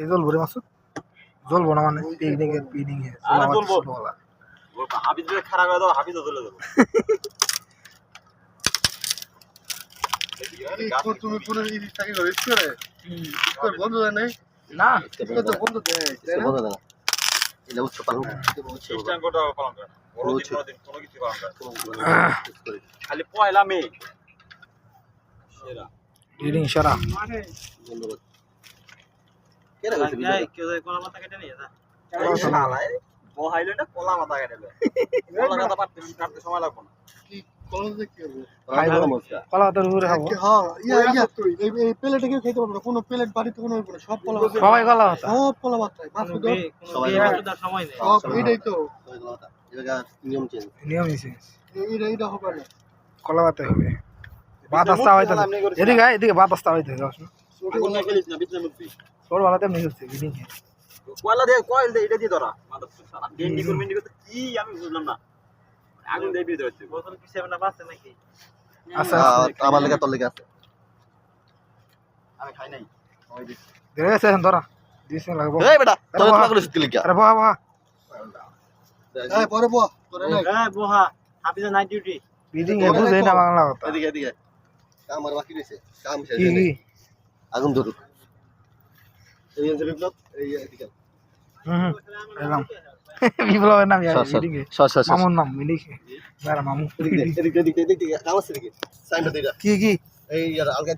এই জল ভরে মাসুদ জল বনা মানে পিকনিকে আরে বলবো হাবিজ ভাই খারাপ করে দাও হাবিজও চলে যাবো তুমি পুরো জিনিসটাকে রিস্ক করে বন্ধ দেয় নাই না তো বন্ধ দেয় বন্ধ দেয় না এটা উচ্চ পালন খ্রিস্টান কোটা পালন করে বড়দিন কোনো কিছু পালন করে খালি পয়লা মে সেরা রিডিং সারা ধন্যবাদ কেউ কলা মাথা কেটে নিয়ে যা বহাইলো না কলা মাথা কেটে কলা কাটা কাটতে সময় লাগবে না কি কলেজ দেখতে হবে কলা তোর উপরে খাবো হ্যাঁ এই প্লেটে কেউ খেতে পারবে না কোনো প্লেট বাড়িতে কোনো হবে না সব কলা সবাই কলা হতা সব কলা বাতায় মাসুদ সবাই সময় নেই সব এটাই তো নিয়ম চেঞ্জ নিয়ম নিছে এইটা হবে না কলা বাতে হবে ভাত আসতে হইতো এদিকে ভাত আসতে হইতো আগুন না খেলিস না বিছনা মুক্তি তোর ভালো তেমনি হচ্ছে রিডিং কয়লা দে কয়েল দে এটা দিয়ে ধরা মাদার সারা মেন্ডি করতে কি আমি বুঝলাম না আগুন দিয়ে দিয়ে হচ্ছে বোতল পিছে না বাসে নাকি আচ্ছা আমার লেগে তোর লেগে আছে আমি খাই নাই ধরে গেছে ধরা দিস লাগবো এই বেটা তোর পাগল সুতি লিখা আরে বাবা বাবা এই পরে বো তোরে নাই এই boha Hafiza night duty reading এ বুঝে না বাংলা কথা এদিকে এদিকে আমার বাকি রইছে কাম শেষ কি কি আগুন ধরুক এই বিপ্লব এই এদিকে এলাম বিপ্লবের নাম রিডিং এ সর সর মামুর নাম লিখে যারা মামু এদিকে কাম আছে এদিকে সাইনটা দিরা কি এই আলগাই